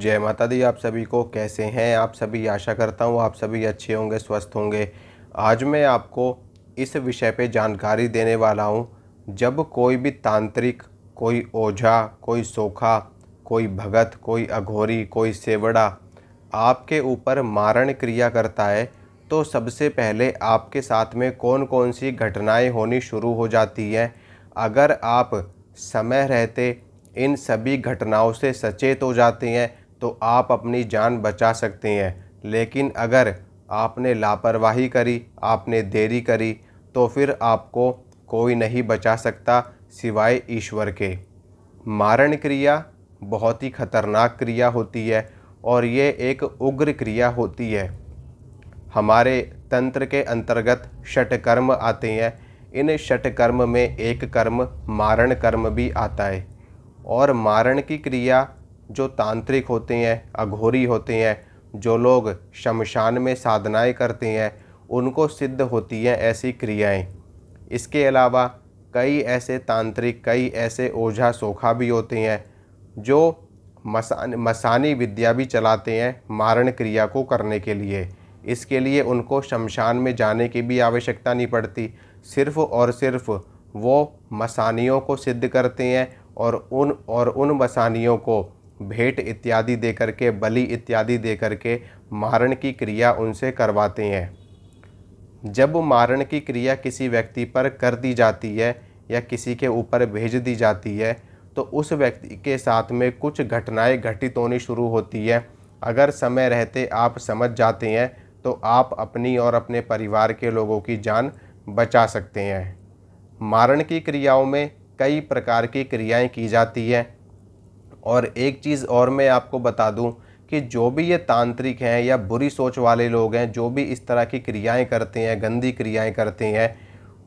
जय माता दी। आप सभी को कैसे हैं आप सभी। आशा करता हूँ आप सभी अच्छे होंगे, स्वस्थ होंगे। आज मैं आपको इस विषय पे जानकारी देने वाला हूँ। जब कोई भी तांत्रिक, कोई ओझा, कोई सोखा, कोई भगत, कोई अघोरी, कोई सेवड़ा आपके ऊपर मारण क्रिया करता है तो सबसे पहले आपके साथ में कौन कौन सी घटनाएं होनी शुरू हो जाती हैं। अगर आप समय रहते इन सभी घटनाओं से सचेत हो जाते हैं तो आप अपनी जान बचा सकते हैं। लेकिन अगर आपने लापरवाही करी, आपने देरी करी, तो फिर आपको कोई नहीं बचा सकता सिवाय ईश्वर के। मारण क्रिया बहुत ही खतरनाक क्रिया होती है और ये एक उग्र क्रिया होती है। हमारे तंत्र के अंतर्गत षटकर्म आते हैं। इन षटकर्म में एक कर्म मारण कर्म भी आता है। और मारण की क्रिया जो तांत्रिक होते हैं, अघोरी होते हैं, जो लोग शमशान में साधनाएं करते हैं, उनको सिद्ध होती हैं ऐसी क्रियाएं। इसके अलावा कई ऐसे तांत्रिक, कई ऐसे ओझा सोखा भी होते हैं जो मसानी विद्या भी चलाते हैं मारण क्रिया को करने के लिए। इसके लिए उनको शमशान में जाने की भी आवश्यकता नहीं पड़ती। सिर्फ़ और सिर्फ वो मसानियों को सिद्ध करते हैं और उन मसानियों को भेंट इत्यादि दे करके, बलि इत्यादि दे करके मारण की क्रिया उनसे करवाते हैं। जब मारण की क्रिया किसी व्यक्ति पर कर दी जाती है या किसी के ऊपर भेज दी जाती है तो उस व्यक्ति के साथ में कुछ घटनाएं घटित होनी शुरू होती है। अगर समय रहते आप समझ जाते हैं तो आप अपनी और अपने परिवार के लोगों की जान बचा सकते हैं। मारण की क्रियाओं में कई प्रकार की क्रियाएं की जाती हैं। और एक चीज़ और मैं आपको बता दूं कि जो भी ये तांत्रिक हैं या बुरी सोच वाले लोग हैं, जो भी इस तरह की क्रियाएं करते हैं, गंदी क्रियाएं करते हैं,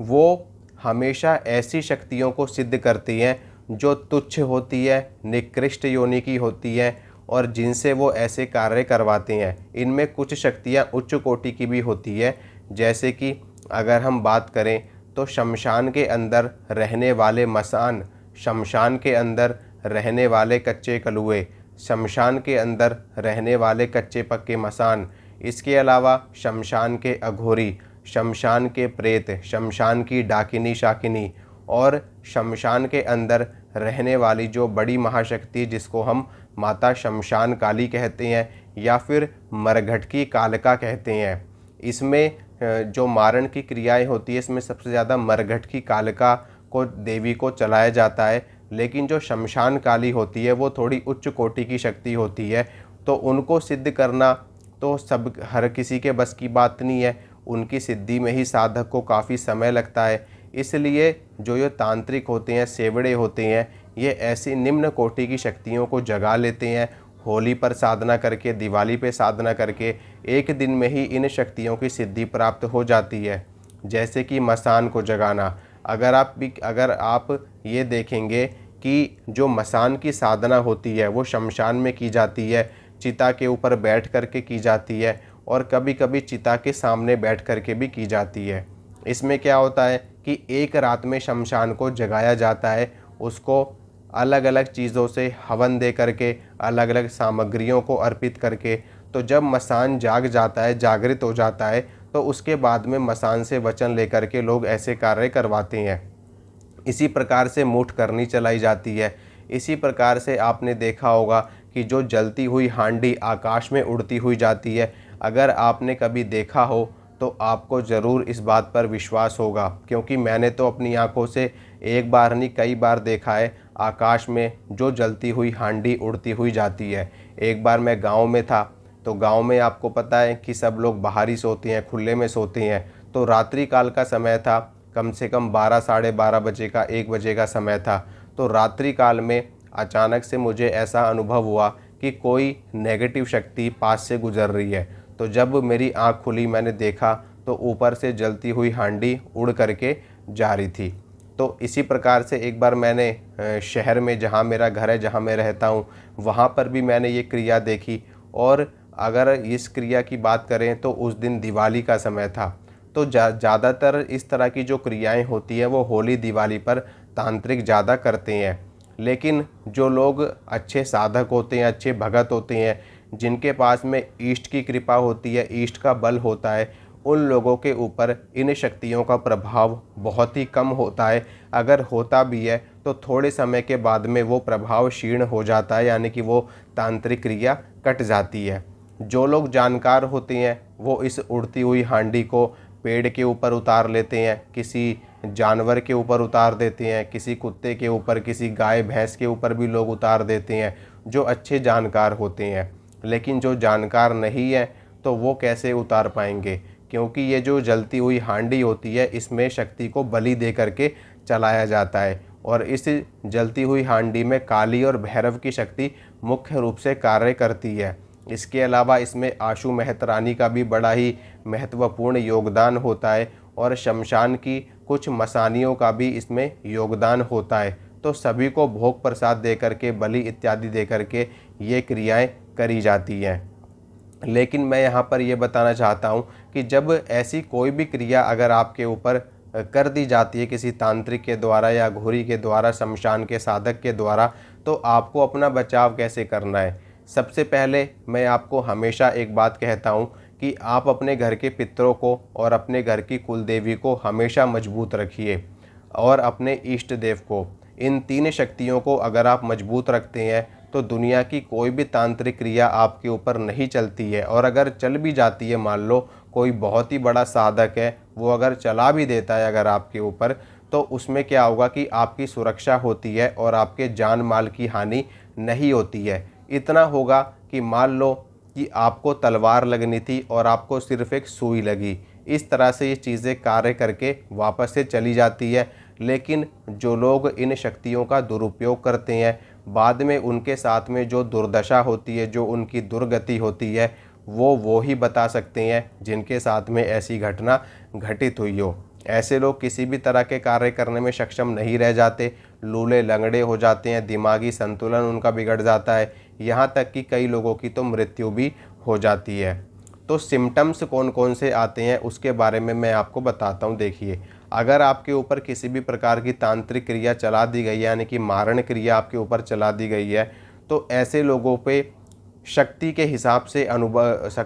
वो हमेशा ऐसी शक्तियों को सिद्ध करती हैं जो तुच्छ होती है, निकृष्ट योनि की होती है और जिनसे वो ऐसे कार्य करवाते हैं। इनमें कुछ शक्तियाँ उच्च कोटि की भी होती है। जैसे कि अगर हम बात करें तो शमशान के अंदर रहने वाले मसान, शमशान के अंदर रहने वाले कच्चे कलुए, शमशान के अंदर रहने वाले कच्चे पक्के मसान, इसके अलावा शमशान के अघोरी, शमशान के प्रेत, शमशान की डाकिनी शाकिनी और शमशान के अंदर रहने वाली जो बड़ी महाशक्ति जिसको हम माता शमशान काली कहते हैं या फिर मरघट की कालका कहते हैं। इसमें जो मारण की क्रियाएं होती है इसमें सबसे ज़्यादा मरघट की कालका को, देवी को चलाया जाता है। लेकिन जो शमशान काली होती है वो थोड़ी उच्च कोटि की शक्ति होती है, तो उनको सिद्ध करना तो सब हर किसी के बस की बात नहीं है। उनकी सिद्धि में ही साधक को काफ़ी समय लगता है। इसलिए जो ये तांत्रिक होते हैं, सेवड़े होते हैं, ये ऐसी निम्न कोटि की शक्तियों को जगा लेते हैं। होली पर साधना करके, दिवाली पे साधना करके एक दिन में ही इन शक्तियों की सिद्धि प्राप्त हो जाती है। जैसे कि मसान को जगाना। अगर आप ये देखेंगे कि जो मसान की साधना होती है वो शमशान में की जाती है, चिता के ऊपर बैठ करके की जाती है और कभी कभी चिता के सामने बैठ करके भी की जाती है। इसमें क्या होता है कि एक रात में शमशान को जगाया जाता है। उसको अलग अलग चीज़ों से हवन दे करके, अलग अलग सामग्रियों को अर्पित करके, तो जब मसान जाग जाता है, जागृत हो जाता है, तो उसके बाद में मसान से वचन लेकर के लोग ऐसे कार्य करवाते हैं। इसी प्रकार से मूठ करनी चलाई जाती है। इसी प्रकार से आपने देखा होगा कि जो जलती हुई हांडी आकाश में उड़ती हुई जाती है। अगर आपने कभी देखा हो तो आपको ज़रूर इस बात पर विश्वास होगा, क्योंकि मैंने तो अपनी आंखों से एक बार नहीं कई बार देखा है आकाश में जो जलती हुई हांडी उड़ती हुई जाती है। एक बार मैं गांव में था, तो गांव में आपको पता है कि सब लोग बाहर ही सोते हैं, खुले में सोते हैं। तो रात्रि काल का समय था, कम से कम 12 साढ़े 12 बजे का, 1 बजे का समय था। तो रात्रि काल में अचानक से मुझे ऐसा अनुभव हुआ कि कोई नेगेटिव शक्ति पास से गुजर रही है। तो जब मेरी आंख खुली, मैंने देखा तो ऊपर से जलती हुई हांडी उड़ करके जा रही थी। तो इसी प्रकार से एक बार मैंने शहर में, जहाँ मेरा घर है, जहाँ मैं रहता हूँ, वहाँ पर भी मैंने ये क्रिया देखी। और अगर इस क्रिया की बात करें तो उस दिन दिवाली का समय था। तो ज़्यादातर इस तरह की जो क्रियाएं होती हैं वो होली दिवाली पर तांत्रिक ज़्यादा करते हैं। लेकिन जो लोग अच्छे साधक होते हैं, अच्छे भगत होते हैं, जिनके पास में ईष्ट की कृपा होती है, ईष्ट का बल होता है, उन लोगों के ऊपर इन शक्तियों का प्रभाव बहुत ही कम होता है। अगर होता भी है तो थोड़े समय के बाद में वो प्रभाव क्षीण हो जाता है, यानी कि वो तांत्रिक क्रिया कट जाती है। जो लोग जानकार होते हैं वो इस उड़ती हुई हांडी को पेड़ के ऊपर उतार लेते हैं, किसी जानवर के ऊपर उतार देते हैं, किसी कुत्ते के ऊपर, किसी गाय भैंस के ऊपर भी लोग उतार देते हैं, जो अच्छे जानकार होते हैं। लेकिन जो जानकार नहीं है तो वो कैसे उतार पाएंगे, क्योंकि ये जो जलती हुई हांडी होती है इसमें शक्ति को बलि दे करके चलाया जाता है, और इस जलती हुई हांडी में काली और भैरव की शक्ति मुख्य रूप से कार्य करती है। इसके अलावा इसमें आशु मेहतरानी का भी बड़ा ही महत्वपूर्ण योगदान होता है, और शमशान की कुछ मसानियों का भी इसमें योगदान होता है। तो सभी को भोग प्रसाद दे करके, बलि इत्यादि दे करके ये क्रियाएं करी जाती हैं। लेकिन मैं यहाँ पर ये बताना चाहता हूँ कि जब ऐसी कोई भी क्रिया अगर आपके ऊपर कर दी जाती है किसी तांत्रिक के द्वारा या घोरी के द्वारा, शमशान के साधक के द्वारा, तो आपको अपना बचाव कैसे करना है। सबसे पहले मैं आपको हमेशा एक बात कहता हूँ कि आप अपने घर के पितरों को और अपने घर की कुल देवी को हमेशा मजबूत रखिए, और अपने इष्ट देव को। इन तीन शक्तियों को अगर आप मजबूत रखते हैं तो दुनिया की कोई भी तांत्रिक क्रिया आपके ऊपर नहीं चलती है। और अगर चल भी जाती है, मान लो कोई बहुत ही बड़ा साधक है, वो अगर चला भी देता है अगर आपके ऊपर, तो उसमें क्या होगा कि आपकी सुरक्षा होती है और आपके जान माल की हानि नहीं होती है। इतना होगा कि मान लो कि आपको तलवार लगनी थी और आपको सिर्फ एक सुई लगी, इस तरह से ये चीज़ें कार्य करके वापस से चली जाती है। लेकिन जो लोग इन शक्तियों का दुरुपयोग करते हैं, बाद में उनके साथ में जो दुर्दशा होती है, जो उनकी दुर्गति होती है, वो ही बता सकते हैं जिनके साथ में ऐसी घटना घटित हुई हो। ऐसे लोग किसी भी तरह के कार्य करने में सक्षम नहीं रह जाते, लूले लंगड़े हो जाते हैं, दिमागी संतुलन उनका बिगड़ जाता है, यहाँ तक कि कई लोगों की तो मृत्यु भी हो जाती है। तो सिम्टम्स कौन कौन से आते हैं उसके बारे में मैं आपको बताता हूँ। देखिए, अगर आपके ऊपर किसी भी प्रकार की तांत्रिक क्रिया चला दी गई है, यानी कि मारण क्रिया आपके ऊपर चला दी गई है, तो ऐसे लोगों पे शक्ति के हिसाब से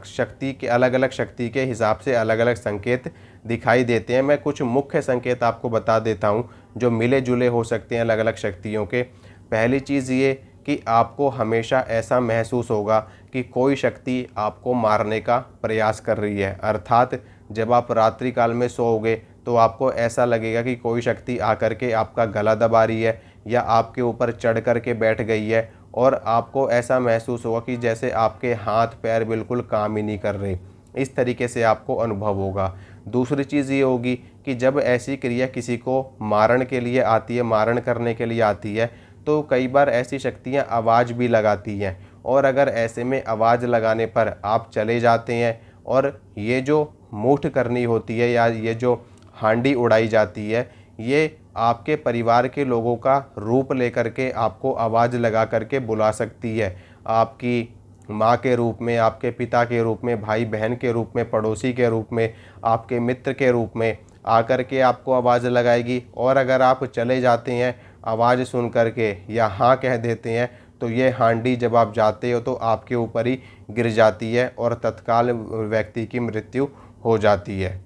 शक्ति के अलग अलग शक्ति के हिसाब से अलग अलग संकेत दिखाई देते हैं। मैं कुछ मुख्य संकेत आपको बता देता हूँ जो मिले जुले हो सकते हैं अलग अलग शक्तियों के। पहली चीज़ ये कि आपको हमेशा ऐसा महसूस होगा कि कोई शक्ति आपको मारने का प्रयास कर रही है। अर्थात जब आप रात्रि काल में सोओगे तो आपको ऐसा लगेगा कि कोई शक्ति आकर के आपका गला दबा रही है या आपके ऊपर चढ़ कर के बैठ गई है, और आपको ऐसा महसूस होगा कि जैसे आपके हाथ पैर बिल्कुल काम ही नहीं कर रहे। इस तरीके से आपको अनुभव होगा। दूसरी चीज़ ये होगी कि जब ऐसी क्रिया किसी को मारण के लिए आती है, मारण करने के लिए आती है, तो कई बार ऐसी शक्तियाँ आवाज़ भी लगाती हैं, और अगर ऐसे में आवाज़ लगाने पर आप चले जाते हैं और ये जो मूठ करनी होती है या ये जो हांडी उड़ाई जाती है, ये आपके परिवार के लोगों का रूप लेकर के आपको आवाज़ लगा करके बुला सकती है। आपकी माँ के रूप में, आपके पिता के रूप में, भाई बहन के रूप में, पड़ोसी के रूप में, आपके मित्र के रूप में आकर के आपको आवाज़ लगाएगी। और अगर आप चले जाते हैं आवाज़ सुन करके या हाँ कह देते हैं, तो ये हांडी जब आप जाते हो तो आपके ऊपर ही गिर जाती है और तत्काल व्यक्ति की मृत्यु हो जाती है।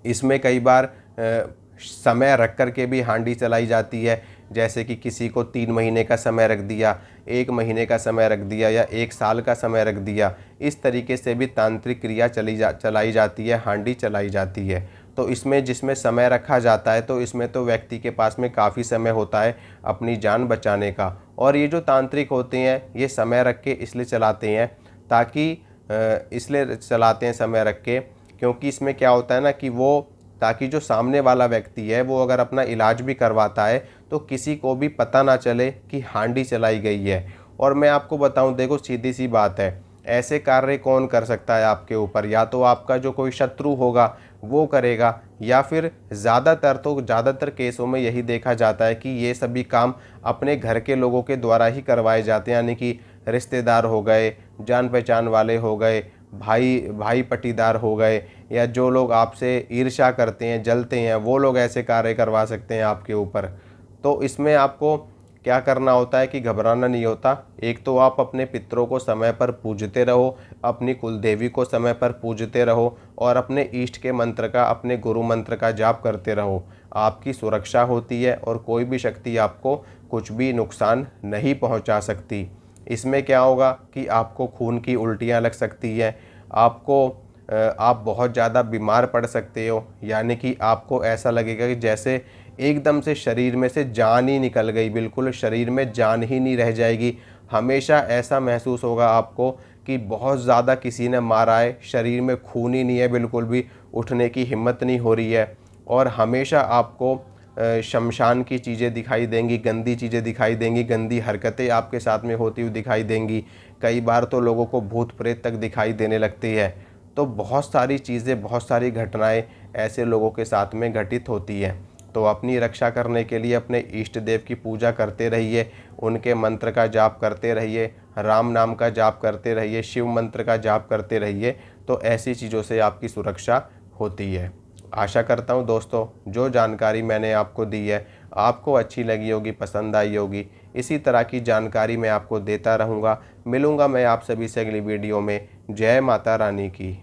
इसमें कई बार समय रख कर के भी हांडी चलाई जाती है, जैसे कि किसी को 3 महीने का समय रख दिया, 1 महीने का समय रख दिया या 1 साल का समय रख दिया। इस तरीके से भी तांत्रिक क्रिया चलाई जाती है, हांडी चलाई जाती है। तो इसमें जिसमें समय रखा जाता है तो इसमें तो व्यक्ति के पास में काफ़ी समय होता है अपनी जान बचाने का। और ये जो तांत्रिक होते हैं ये समय रख के इसलिए चलाते हैं समय रख के, क्योंकि इसमें क्या होता है ना कि वो, ताकि जो सामने वाला व्यक्ति है वो अगर अपना इलाज भी करवाता है तो किसी को भी पता ना चले कि हांडी चलाई गई है। और मैं आपको बताऊं, देखो सीधी सी बात है, ऐसे कार्य कौन कर सकता है आपके ऊपर? या तो आपका जो कोई शत्रु होगा वो करेगा, या फिर ज़्यादातर केसों में यही देखा जाता है कि ये सभी काम अपने घर के लोगों के द्वारा ही करवाए जाते हैं। यानी कि रिश्तेदार हो गए, जान पहचान वाले हो गए, भाई पटीदार हो गए, या जो लोग आपसे ईर्ष्या करते हैं, जलते हैं, वो लोग ऐसे कार्य करवा सकते हैं आपके ऊपर। तो इसमें आपको क्या करना होता है कि घबराना नहीं होता। एक तो आप अपने पितरों को समय पर पूजते रहो, अपनी कुलदेवी को समय पर पूजते रहो और अपने इष्ट के मंत्र का, अपने गुरु मंत्र का जाप करते रहो। आपकी सुरक्षा होती है और कोई भी शक्ति आपको कुछ भी नुकसान नहीं पहुंचा सकती। इसमें क्या होगा कि आपको खून की उल्टियां लग सकती है, आप बहुत ज़्यादा बीमार पड़ सकते हो, यानी कि आपको ऐसा लगेगा कि जैसे एकदम से शरीर में से जान ही निकल गई, बिल्कुल शरीर में जान ही नहीं रह जाएगी। हमेशा ऐसा महसूस होगा आपको कि बहुत ज़्यादा किसी ने मारा है, शरीर में खून ही नहीं है, बिल्कुल भी उठने की हिम्मत नहीं हो रही है। और हमेशा आपको शमशान की चीज़ें दिखाई देंगी, गंदी चीज़ें दिखाई देंगी, गंदी हरकतें आपके साथ में होती हुई दिखाई देंगी। कई बार तो लोगों को भूत प्रेत तक दिखाई देने लगती है। तो बहुत सारी चीज़ें, बहुत सारी घटनाएं ऐसे लोगों के साथ में घटित होती हैं। तो अपनी रक्षा करने के लिए अपने इष्ट देव की पूजा करते रहिए, उनके मंत्र का जाप करते रहिए, राम नाम का जाप करते रहिए, शिव मंत्र का जाप करते रहिए। तो ऐसी चीज़ों से आपकी सुरक्षा होती है। आशा करता हूँ दोस्तों, जो जानकारी मैंने आपको दी है आपको अच्छी लगी होगी, पसंद आई होगी। इसी तरह की जानकारी मैं आपको देता रहूँगा। मिलूँगा मैं आप सभी से अगली वीडियो में। जय माता रानी की।